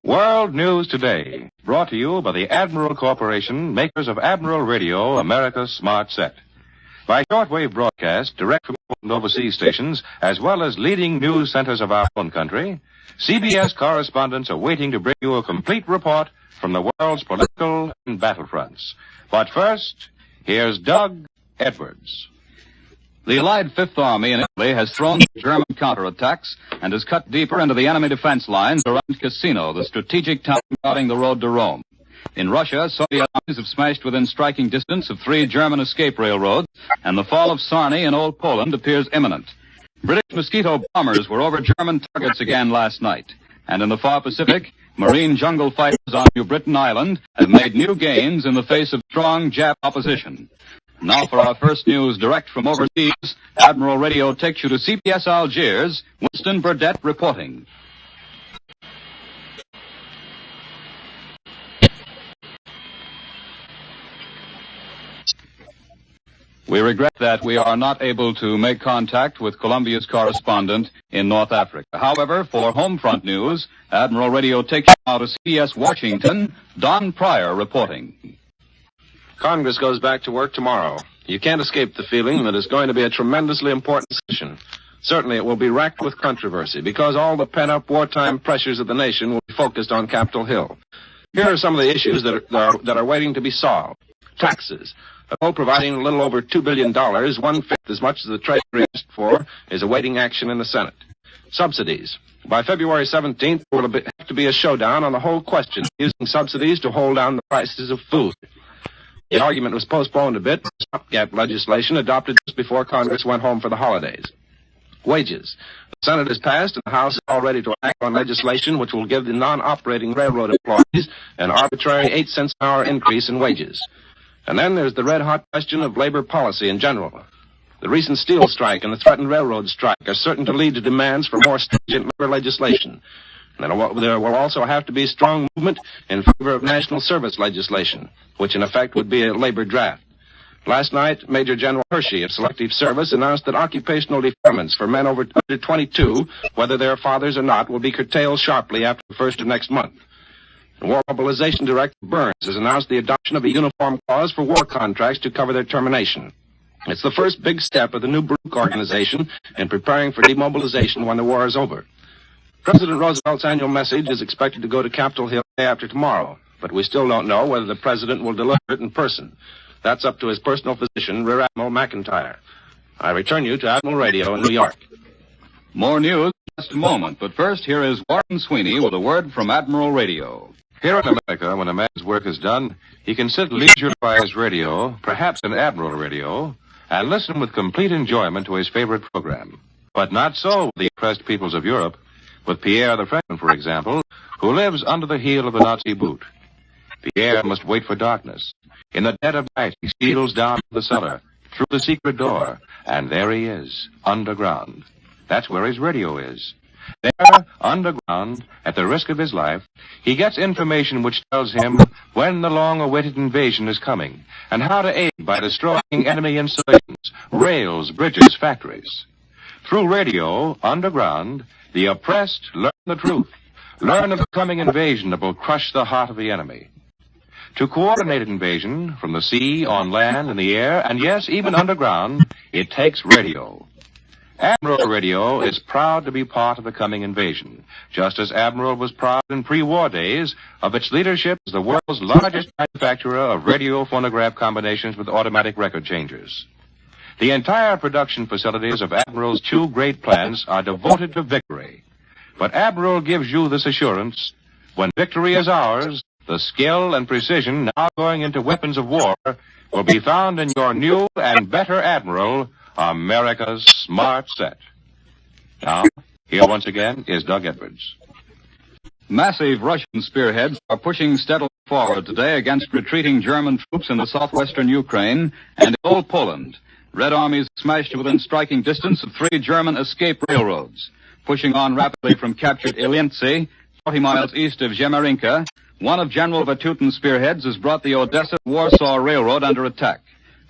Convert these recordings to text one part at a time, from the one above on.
World News Today, brought to you by the Admiral Corporation, makers of Admiral Radio, America's smart set. By shortwave broadcast, direct from overseas stations, as well as leading news centers of our own country, CBS correspondents are waiting to bring you a complete report from the world's political and battlefronts. But first, here's Doug Edwards. The Allied Fifth Army in Italy has thrown German counterattacks and has cut deeper into the enemy defense lines around Cassino, the strategic town guarding the road to Rome. In Russia, Soviet armies have smashed within striking distance of 3 German escape railroads, and the fall of Sarny in Old Poland appears imminent. British Mosquito bombers were over German targets again last night. And in the far Pacific, Marine jungle fighters on New Britain Island have made new gains in the face of strong Jap opposition. Now for our first news direct from overseas, Admiral Radio takes you to CBS Algiers, Winston Burdett reporting. We regret that we are not able to make contact with Colombia's correspondent in North Africa. However, for home front news, Admiral Radio takes you now to CBS Washington, Don Pryor reporting. Congress goes back to work tomorrow. You can't escape the feeling that it's going to be a tremendously important session. Certainly it will be racked with controversy because all the pent-up wartime pressures of the nation will be focused on Capitol Hill. Here are some of the issues that are waiting to be solved. Taxes. A bill providing a little over $2 billion, 1/5 as much as the Treasury asked for, is awaiting action in the Senate. Subsidies. By February 17th, there will have to be a showdown on the whole question, using subsidies to hold down the prices of food. The argument was postponed a bit. Stopgap legislation adopted just before Congress went home for the holidays. Wages. The Senate has passed and the House is all ready to act on legislation which will give the non-operating railroad employees an arbitrary 8 cents an hour increase in wages. And then there's the red-hot question of labor policy in general. The recent steel strike and the threatened railroad strike are certain to lead to demands for more stringent labor legislation. And there will also have to be strong movement in favor of national service legislation, which in effect would be a labor draft. Last night, Major General Hershey of Selective Service announced that occupational deferments for men under 22, whether they're fathers or not, will be curtailed sharply after the 1st of next month. And War Mobilization Director Burns has announced the adoption of a uniform clause for war contracts to cover their termination. It's the first big step of the new Baruch organization in preparing for demobilization when the war is over. President Roosevelt's annual message is expected to go to Capitol Hill day after tomorrow, but we still don't know whether the president will deliver it in person. That's up to his personal physician, Rear Admiral McIntyre. I return you to Admiral Radio in New York. More news in just a moment, but first here is Warren Sweeney with a word from Admiral Radio. Here in America, when a man's work is done, he can sit leisurely by his radio, perhaps an Admiral Radio, and listen with complete enjoyment to his favorite program. But not so with the oppressed peoples of Europe, with Pierre the Frenchman, for example, who lives under the heel of the Nazi boot. Pierre must wait for darkness. In the dead of night, he steals down to the cellar, through the secret door, and there he is, underground. That's where his radio is. There, underground, at the risk of his life, he gets information which tells him when the long-awaited invasion is coming, and how to aid by destroying enemy installations, rails, bridges, factories. Through radio, underground, the oppressed learn the truth, learn of the coming invasion that will crush the heart of the enemy. To coordinate invasion, from the sea, on land, in the air, and yes, even underground, it takes radio. Admiral Radio is proud to be part of the coming invasion, just as Admiral was proud in pre-war days of its leadership as the world's largest manufacturer of radio phonograph combinations with automatic record changers. The entire production facilities of Admiral's 2 great plants are devoted to victory. But Admiral gives you this assurance, when victory is ours, the skill and precision now going into weapons of war will be found in your new and better Admiral, America's smart set. Now, here once again is Doug Edwards. Massive Russian spearheads are pushing steadily forward today against retreating German troops in the southwestern Ukraine and in Old Poland. Red armies smashed within striking distance of 3 German escape railroads. Pushing on rapidly from captured Ilyinsky, 40 miles east of Zhemerinka, one of General Vatutin's spearheads has brought the Odessa-Warsaw Railroad under attack.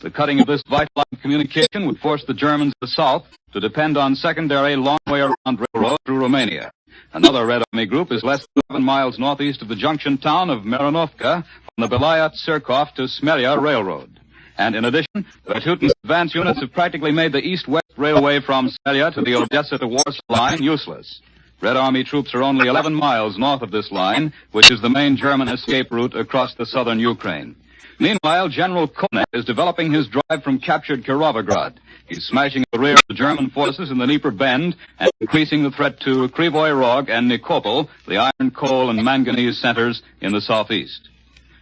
The cutting of this vital line of communication would force the Germans of the south to depend on secondary long-way-around railroad through Romania. Another Red Army group is less than 11 miles northeast of the junction town of Miranovka from the Belayat-Surkov to Smelya Railroad. And in addition, the Vatutin's advance units have practically made the east-west railway from Smelya to the Odessa to Warsaw line useless. Red Army troops are only 11 miles north of this line, which is the main German escape route across the southern Ukraine. Meanwhile, General Konek is developing his drive from captured Kirovograd. He's smashing the rear of the German forces in the Dnieper Bend and increasing the threat to Krivoy Rog and Nikopol, the iron, coal, and manganese centers in the southeast.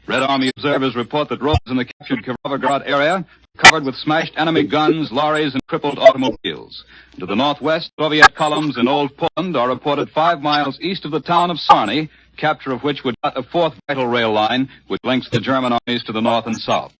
Red Army observers report that roads in the captured Kirovograd area are covered with smashed enemy guns, lorries, and crippled automobiles. To the northwest, Soviet columns in Old Poland are reported 5 miles east of the town of Sarny, capture of which would cut a fourth vital rail line which links the German armies to the north and south.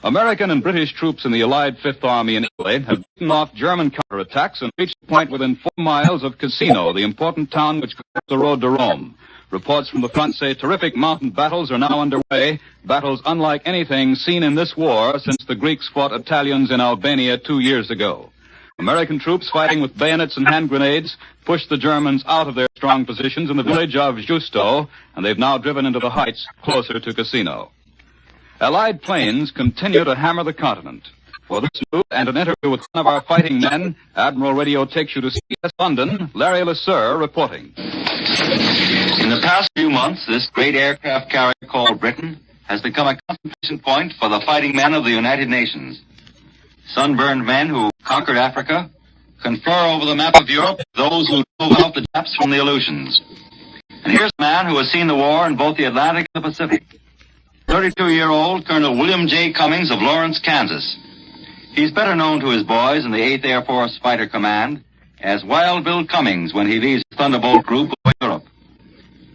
American and British troops in the Allied Fifth Army in Italy have beaten off German counterattacks and reached a point within 4 miles of Cassino, the important town which connects the road to Rome. Reports from the front say terrific mountain battles are now underway, battles unlike anything seen in this war since the Greeks fought Italians in Albania 2 years ago. American troops fighting with bayonets and hand grenades pushed the Germans out of their strong positions in the village of Justo, and they've now driven into the heights closer to Cassino. Allied planes continue to hammer the continent. For this news and an interview with one of our fighting men, Admiral Radio takes you to CBS London, Larry LeSueur reporting. In the past few months, this great aircraft carrier called Britain has become a concentration point for the fighting men of the United Nations. Sunburned men who conquered Africa confer over the map of Europe those who drove out the Japs from the Aleutians. And here's a man who has seen the war in both the Atlantic and the Pacific. 32-year-old Colonel William J. Cummings of Lawrence, Kansas. He's better known to his boys in the 8th Air Force Fighter Command as Wild Bill Cummings when he leads the Thunderbolt group over Europe.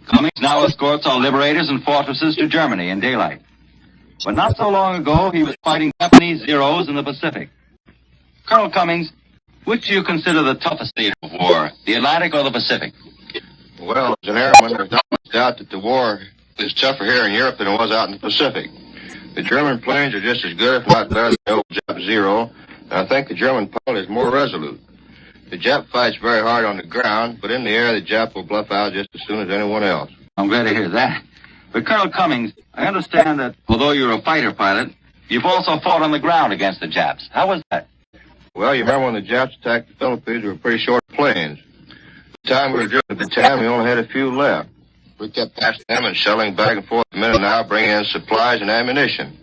Cummings now escorts our liberators and fortresses to Germany in daylight. But not so long ago, he was fighting Japanese Zeros in the Pacific. Colonel Cummings, which do you consider the toughest theater of war, the Atlantic or the Pacific? Well, as an airman, there's not much doubt that the war is tougher here in Europe than it was out in the Pacific. The German planes are just as good, if not better, than the old Jap Zero, and I think the German pilot is more resolute. The Jap fights very hard on the ground, but in the air, the Jap will bluff out just as soon as anyone else. I'm glad to hear that. But Colonel Cummings, I understand that although you're a fighter pilot, you've also fought on the ground against the Japs. How was that? Well, you remember when the Japs attacked the Philippines, we were pretty short planes. The time we were drilling at the time, we only had a few left. We kept passing them and shelling back and forth a minute now, bringing in supplies and ammunition.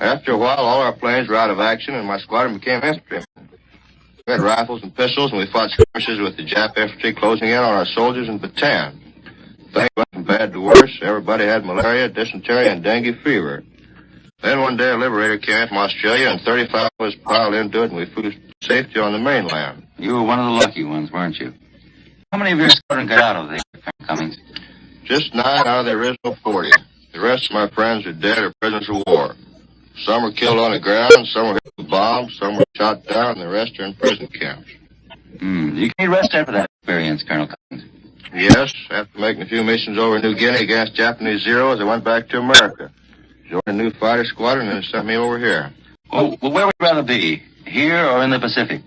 After a while, all our planes were out of action, and my squadron became infantry. We had rifles and pistols, and we fought skirmishes with the Jap infantry closing in on our soldiers in Bataan. Things went from bad to worse. Everybody had malaria, dysentery, and dengue fever. Then one day a liberator came in from Australia, and 35 of us piled into it, and we flew to safety on the mainland. You were one of the lucky ones, weren't you? How many of your squadron got out of there, Colonel Cummings? Just 9 out of the original 40. The rest of my friends are dead or prisoners of war. Some were killed on the ground, some were hit with bombs, some were shot down, and the rest are in prison camps. You get rest after that experience, Colonel Cummings. Yes, after making a few missions over New Guinea against Japanese Zeros, I went back to America. Joined a new fighter squadron, and they sent me over here. Well, where would you rather be, here or in the Pacific?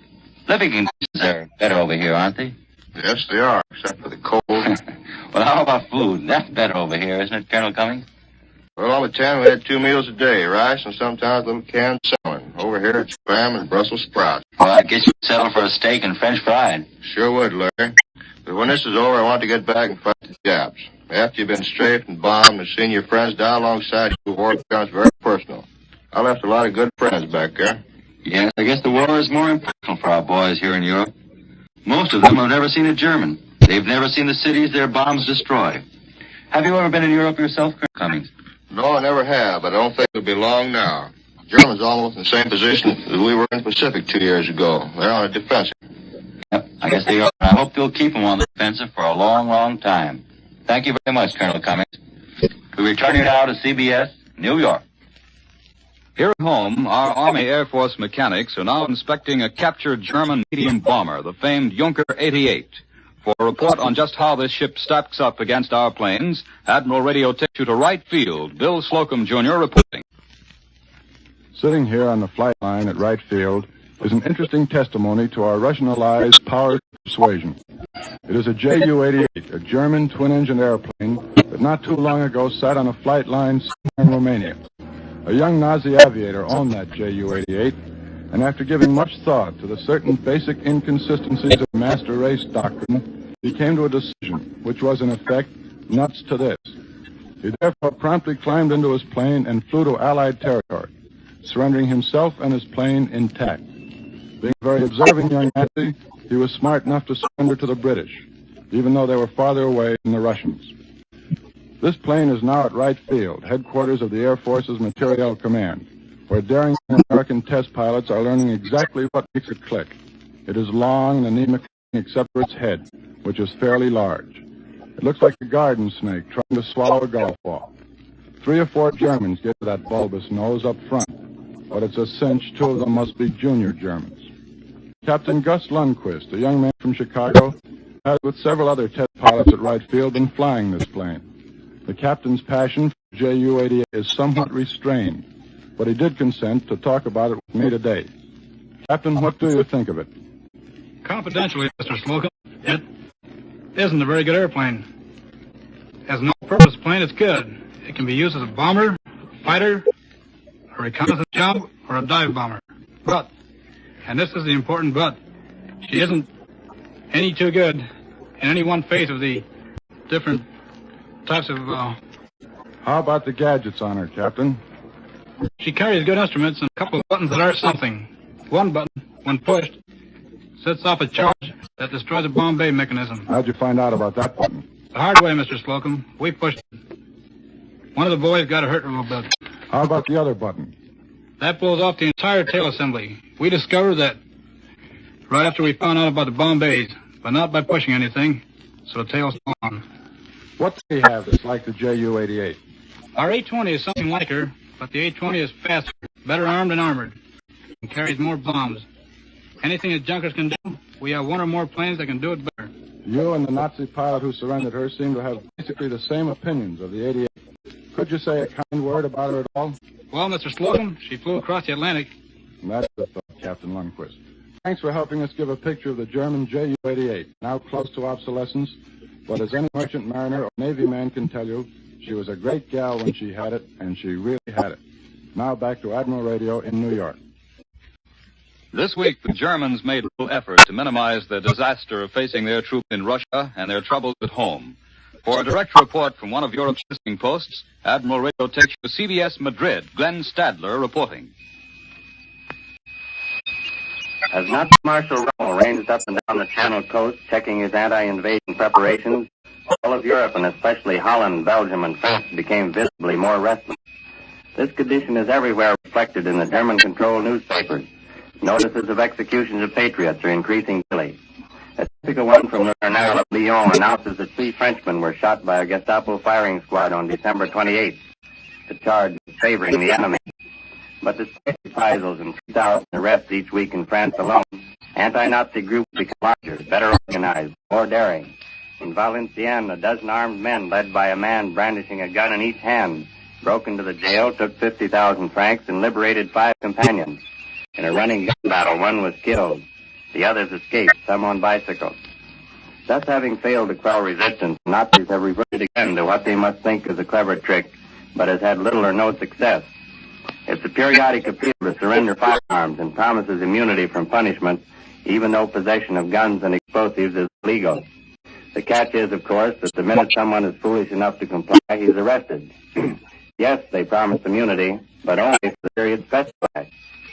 Living conditions are better over here, aren't they? Yes, they are, except for the cold. Well, how about food? That's better over here, isn't it, Colonel Cummings? Well, on the town, we had 2 meals a day, rice and sometimes little canned salmon. Over here, it's spam and Brussels sprouts. Well, I guess you'd settle for a steak and French fried. Sure would, Larry. But when this is over, I want to get back and fight the Japs. After you've been strafed and bombed and seen your friends die alongside you, the war becomes very personal. I left a lot of good friends back there. Yes, I guess the war is more impersonal for our boys here in Europe. Most of them have never seen a German. They've never seen the cities their bombs destroy. Have you ever been in Europe yourself, Colonel Cummings? No, I never have, but I don't think it'll be long now. Germans almost in the same position as we were in the Pacific 2 years ago. They're on a defensive. Yep, I guess they are. I hope they'll keep them on the defensive for a long, long time. Thank you very much, Colonel Cummings. We return you now to CBS, New York. Here at home, our Army Air Force mechanics are now inspecting a captured German medium bomber, the famed Junker 88. For a report on just how this ship stacks up against our planes, Admiral Radio takes you to right field. Bill Slocum, Jr. reporting. Sitting here on the flight line at right field is an interesting testimony to our Russian allies' power of persuasion. It is a Ju-88, a German twin-engine airplane that not too long ago sat on a flight line somewhere in Romania. A young Nazi aviator owned that Ju-88, and after giving much thought to the certain basic inconsistencies of master race doctrine, he came to a decision, which was in effect nuts to this. He therefore promptly climbed into his plane and flew to Allied territory, surrendering himself and his plane intact. Being a very observing young Nazi, he was smart enough to surrender to the British, even though they were farther away than the Russians. This plane is now at Wright Field, headquarters of the Air Force's Materiel Command, where daring American test pilots are learning exactly what makes it click. It is long and anemic except for its head, which is fairly large. It looks like a garden snake trying to swallow a golf ball. 3 or 4 Germans get to that bulbous nose up front, but it's a cinch 2 of them must be junior Germans. Captain Gus Lundquist, a young man from Chicago, has with several other test pilots at Wright Field been flying this plane. The captain's passion for Ju-88 is somewhat restrained, but he did consent to talk about it with me today. Captain, what do you think of it? Confidentially, Mr. Slocum, it isn't a very good airplane. As an all-purpose plane, it's good. It can be used as a bomber, fighter, a reconnaissance job, or a dive bomber. But, and this is the important but, she isn't any too good in any one phase of the different types of... How about the gadgets on her, Captain? She carries good instruments and a couple of buttons that are something. One button, when pushed, sets off a charge that destroys a bomb bay mechanism. How'd you find out about that button? The hard way, Mr. Slocum. We pushed it. One of the boys got hurt a little bit. How about the other button? That blows off the entire tail assembly. We discovered that right after we found out about the bomb bays, but not by pushing anything, so the tail's on. What do we have that's like the Ju-88? Our A-20 is something like her, but the A-20 is faster, better armed and armored, and carries more bombs. Anything that junkers can do, we have 1 or more planes that can do it better. You and the Nazi pilot who surrendered her seem to have basically the same opinions of the 88. Could you say a kind word about her at all? Well, Mr. Slocum, she flew across the Atlantic. And that's the thought, Captain Lundquist. Thanks for helping us give a picture of the German Ju-88, now close to obsolescence. But as any merchant mariner or Navy man can tell you, she was a great gal when she had it, and she really had it. Now back to Admiral Radio in New York. This week, the Germans made little effort to minimize the disaster of facing their troops in Russia and their troubles at home. For a direct report from one of Europe's listening posts, Admiral Radio takes you to CBS Madrid. Glenn Stadler reporting. As Nazi Marshal Rommel ranged up and down the Channel coast, checking his anti-invasion preparations, all of Europe, and especially Holland, Belgium, and France, became visibly more restless. This condition is everywhere reflected in the German-controlled newspapers. Notices of executions of patriots are increasing daily. A typical one from the Journal of Lyon announces that 3 Frenchmen were shot by a Gestapo firing squad on December 28th. The charge is favoring the enemy. But despite reprisals and 3,000 arrests each week in France alone, anti-Nazi groups become larger, better organized, more daring. In Valenciennes, a dozen armed men, led by a man brandishing a gun in each hand, broke into the jail, took 50,000 francs, and liberated 5 companions. In a running gun battle, 1 was killed. The others escaped, some on bicycles. Thus, having failed to quell resistance, Nazis have reverted again to what they must think is a clever trick, but has had little or no success. It's a periodic appeal to surrender firearms and promises immunity from punishment, even though possession of guns and explosives is illegal. The catch is, of course, that the minute someone is foolish enough to comply, he's arrested. Yes, they promise immunity, but only for the period specified.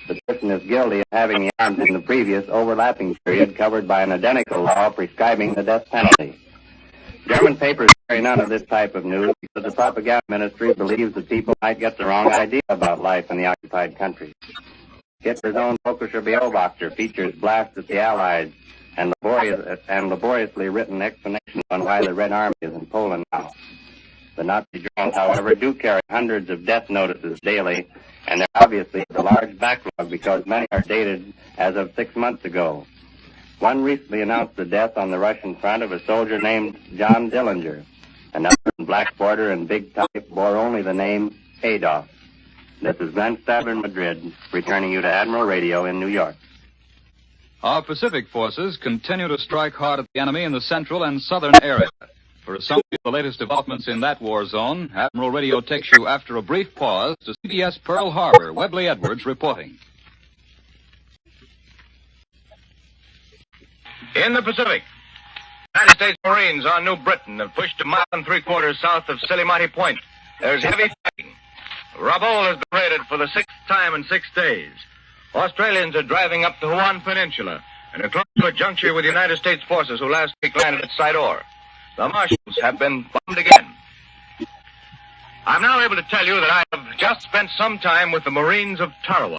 The person is guilty of having the arms in the previous overlapping period covered by an identical law prescribing the death penalty. German papers carry none of this type of news because the propaganda ministry believes that people might get the wrong idea about life in the occupied countries. Hitler's own Völkischer Beobachter features blasts at the Allies and laboriously written explanations on why the Red Army is in Poland now. The Nazi journals, however, do carry hundreds of death notices daily, and there obviously is a large backlog because many are dated as of 6 months ago. One recently announced the death on the Russian front of a soldier named John Dillinger. Another in black border and big type bore only the name Adolf. This is Glenn Stadler in Madrid, returning you to Admiral Radio in New York. Our Pacific forces continue to strike hard at the enemy in the central and southern area. For a summary of the latest developments in that war zone, Admiral Radio takes you after a brief pause to CBS Pearl Harbor. Webley Edwards reporting. In the Pacific, United States Marines on New Britain have pushed a mile and 3/4 south of Silimati Point. There's heavy fighting. Rabaul has been raided for the 6th time in 6 days. Australians are driving up the Huon Peninsula and are close to a juncture with United States forces who last week landed at Sidor. The Marshals have been bombed again. I'm now able to tell you that I have just spent some time with the Marines of Tarawa.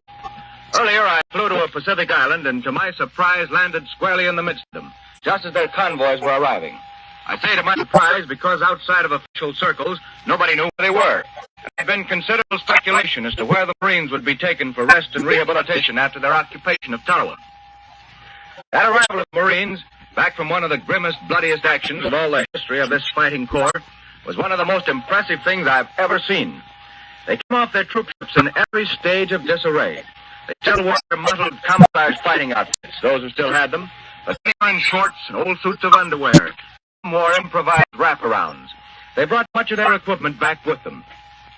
Earlier, I flew to a Pacific island and, to my surprise, landed squarely in the midst of them, just as their convoys were arriving. I say to my surprise because outside of official circles, nobody knew where they were. There had been considerable speculation as to where the Marines would be taken for rest and rehabilitation after their occupation of Tarawa. That arrival of Marines, back from one of the grimmest, bloodiest actions in all the history of this fighting corps, was one of the most impressive things I've ever seen. They came off their troop ships in every stage of disarray. They still wore their mottled camouflage fighting outfits, those who still had them, but they were in shorts and old suits of underwear. Some wore improvised wraparounds. They brought much of their equipment back with them,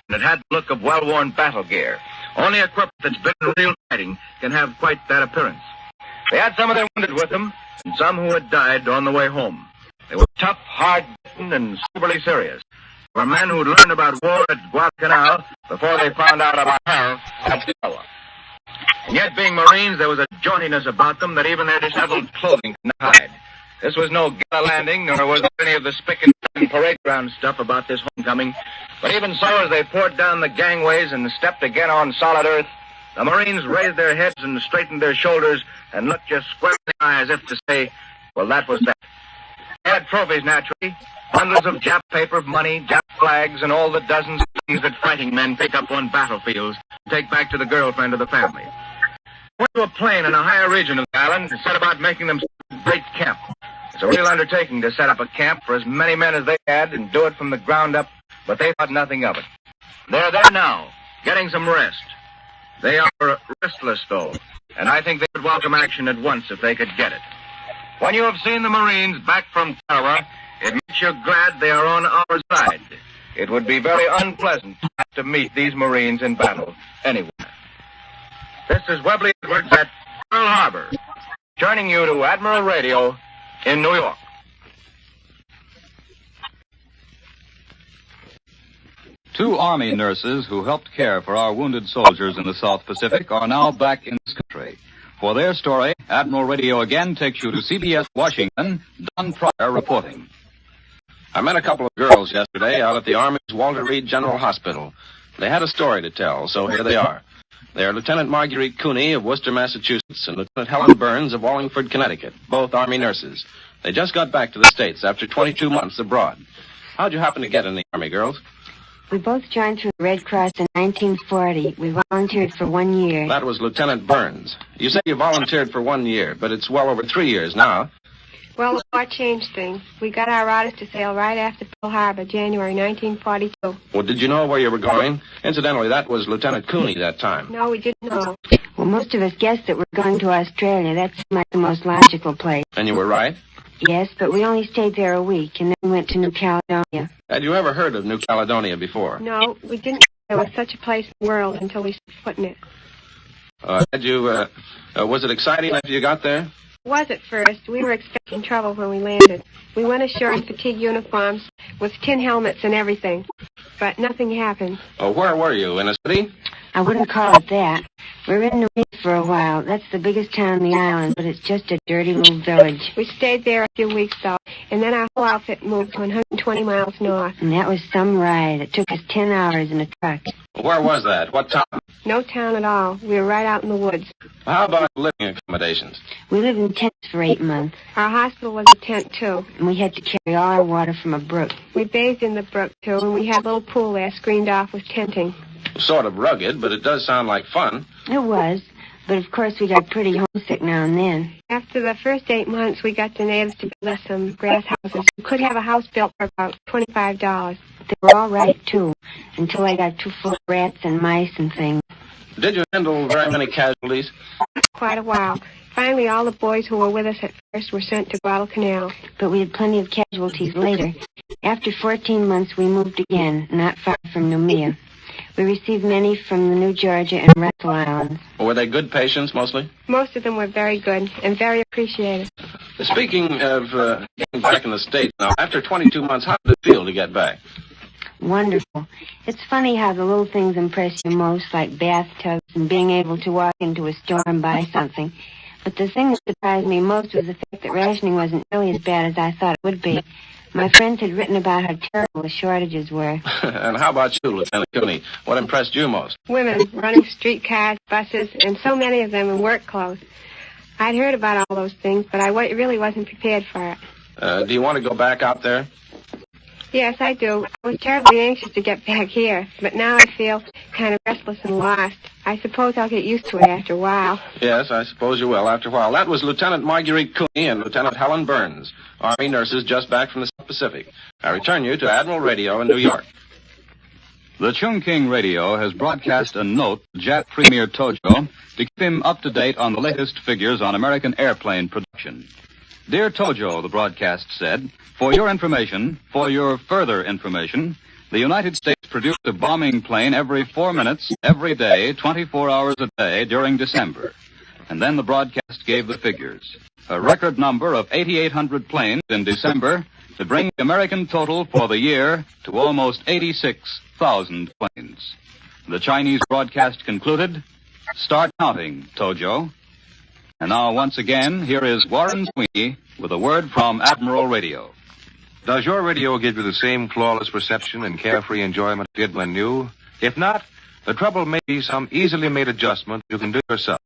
and it had the look of well-worn battle gear. Only equipment that's been in real fighting can have quite that appearance. They had some of their wounded with them, and some who had died on the way home. They were tough, hard-bitten, and soberly serious. They were men who'd learned about war at Guadalcanal before they found out about hell at Tarawa. And yet, being Marines, there was a jauntiness about them that even their disheveled clothing could not hide. This was no gala landing, nor was there any of the spick and span parade ground stuff about this homecoming. But even so, as they poured down the gangways and stepped again on solid earth, the Marines raised their heads and straightened their shoulders and looked just square in the eye as if to say, well, that was that. They had trophies, naturally. Bundles of Jap paper, money, Jap flags, and all the dozens of things that fighting men pick up on battlefields and take back to the girlfriend of the family. Went to a plain in a higher region of the island and set about making them a great camp. It's a real undertaking to set up a camp for as many men as they had and do it from the ground up, but they thought nothing of it. They're there now, getting some rest. They are restless, though, and I think they would welcome action at once if they could get it. When you have seen the Marines back from Tarawa, it makes you glad they are on our side. It would be very unpleasant to meet these Marines in battle anywhere. This is Webley Edwards at Pearl Harbor, joining you to Admiral Radio in New York. Two Army nurses who helped care for our wounded soldiers in the South Pacific are now back in this country. For their story, Admiral Radio again takes you to CBS Washington. Don Pryor reporting. I met a couple of girls yesterday out at the Army's Walter Reed General Hospital. They had a story to tell, so here they are. They are Lieutenant Marguerite Cooney of Worcester, Massachusetts, and Lieutenant Helen Burns of Wallingford, Connecticut, both Army nurses. They just got back to the States after 22 months abroad. How'd you happen to get in the Army, girls? We both joined through the Red Cross in 1940. We volunteered for 1 year. That was Lieutenant Burns. You say you volunteered for 1 year, but it's well over 3 years now. Well, the war changed things. We got our orders to sail right after Pearl Harbor, January 1942. Well, did you know where you were going? Incidentally, that was Lieutenant Cooney that time. No, we didn't know. Well, most of us guessed that we're going to Australia. That seemed like the most logical place. And you were right? Yes, but we only stayed there a week, and then we went to New Caledonia. Had you ever heard of New Caledonia before? No, we didn't know there was such a place in the world until we set foot in it. Was it exciting after you got there? It was at first. We were expecting trouble when we landed. We went ashore in fatigue uniforms with tin helmets and everything, but nothing happened. Oh, where were you? In a city? I wouldn't call it that. We were in New Orleans for a while. That's the biggest town on the island, but it's just a dirty little village. We stayed there a few weeks, though, and then our whole outfit moved to 120 miles north. And that was some ride. It took us 10 hours in a truck. Where was that? What town? No town at all. We were right out in the woods. How about living accommodations? We lived in tents for 8 months. Our hospital was a tent, too. And we had to carry all our water from a brook. We bathed in the brook, too, and we had a little pool there screened off with tenting. Sort of rugged, but it does sound like fun. It was. But, of course, we got pretty homesick now and then. After the first 8 months, we got the natives to build us some grass houses. We could have a house built for about $25. They were all right, too, until I got too full of rats and mice and things. Did you handle very many casualties? quite a while. Finally, all the boys who were with us at first were sent to Guadalcanal. But we had plenty of casualties later. After 14 months, we moved again, not far from Noumea. We received many from the New Georgia and Russell Islands. Were they good patients, mostly? Most of them were very good and very appreciated. Speaking of getting back in the States now, after 22 months, how did it feel to get back? Wonderful. It's funny how the little things impress you most, like bathtubs and being able to walk into a store and buy something. But the thing that surprised me most was the fact that rationing wasn't nearly as bad as I thought it would be. My friends had written about how terrible the shortages were. And how about you, Lieutenant Cooney? What impressed you most? Women running streetcars, buses, and so many of them in work clothes. I'd heard about all those things, but I really wasn't prepared for it. Do you want to go back out there? Yes, I do. I was terribly anxious to get back here, but now I feel kind of restless and lost. I suppose I'll get used to it after a while. Yes, I suppose you will after a while. That was Lieutenant Marguerite Cooney and Lieutenant Helen Burns, Army nurses just back from the South Pacific. I return you to Admiral Radio in New York. The Chungking Radio has broadcast a note to Jap Premier Tojo to keep him up to date on the latest figures on American airplane production. Dear Tojo, the broadcast said, for your information, for your further information, the United States produced a bombing plane every 4 minutes, every day, 24 hours a day during December. And then the broadcast gave the figures. A record number of 8,800 planes in December to bring the American total for the year to almost 86,000 planes. The Chinese broadcast concluded, start counting, Tojo. And now, once again, here is Warren Sweeney with a word from Admiral Radio. Does your radio give you the same flawless reception and carefree enjoyment it did when new? If not, the trouble may be some easily made adjustment you can do yourself.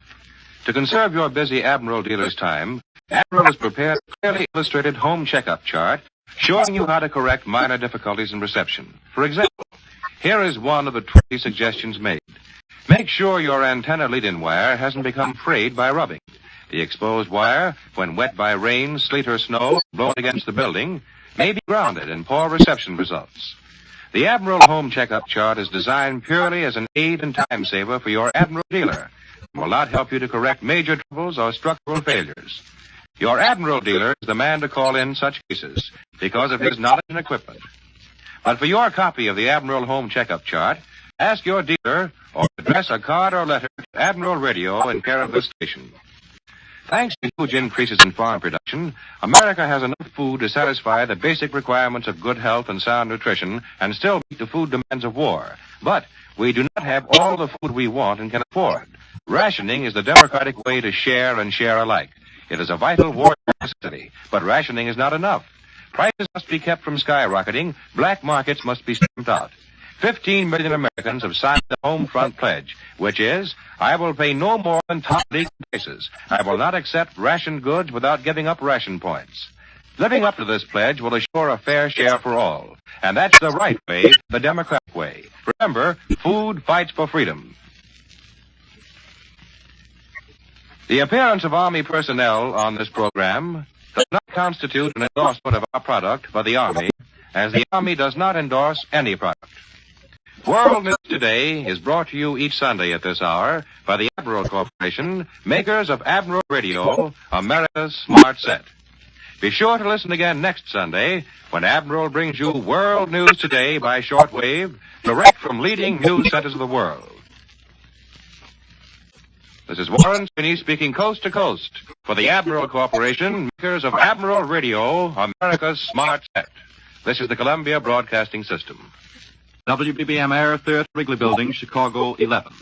To conserve your busy Admiral dealer's time, Admiral has prepared a clearly illustrated home checkup chart showing you how to correct minor difficulties in reception. For example, here is one of the 20 suggestions made. Make sure your antenna lead-in wire hasn't become frayed by rubbing. The exposed wire, when wet by rain, sleet, or snow, blown against the building, may be grounded in poor reception results. The Admiral Home Checkup Chart is designed purely as an aid and time saver for your Admiral dealer and will not help you to correct major troubles or structural failures. Your Admiral dealer is the man to call in such cases because of his knowledge and equipment. But for your copy of the Admiral Home Checkup Chart, ask your dealer or address a card or letter to Admiral Radio in care of this station. Thanks to huge increases in farm production, America has enough food to satisfy the basic requirements of good health and sound nutrition and still meet the food demands of war. But we do not have all the food we want and can afford. Rationing is the democratic way to share and share alike. It is a vital war necessity, but rationing is not enough. Prices must be kept from skyrocketing. Black markets must be stamped out. 15 million Americans have signed the Home Front Pledge, which is, I will pay no more than top legal prices. I will not accept ration goods without giving up ration points. Living up to this pledge will assure a fair share for all. And that's the right way, the democratic way. Remember, food fights for freedom. The appearance of Army personnel on this program does not constitute an endorsement of our product by the Army, as the Army does not endorse any product. World News Today is brought to you each Sunday at this hour by the Admiral Corporation, makers of Admiral Radio, America's Smart Set. Be sure to listen again next Sunday when Admiral brings you World News Today by shortwave, direct from leading news centers of the world. This is Warren Sweeney speaking coast to coast for the Admiral Corporation, makers of Admiral Radio, America's Smart Set. This is the Columbia Broadcasting System. WBBM Air, 3rd Wrigley Building, Chicago 11.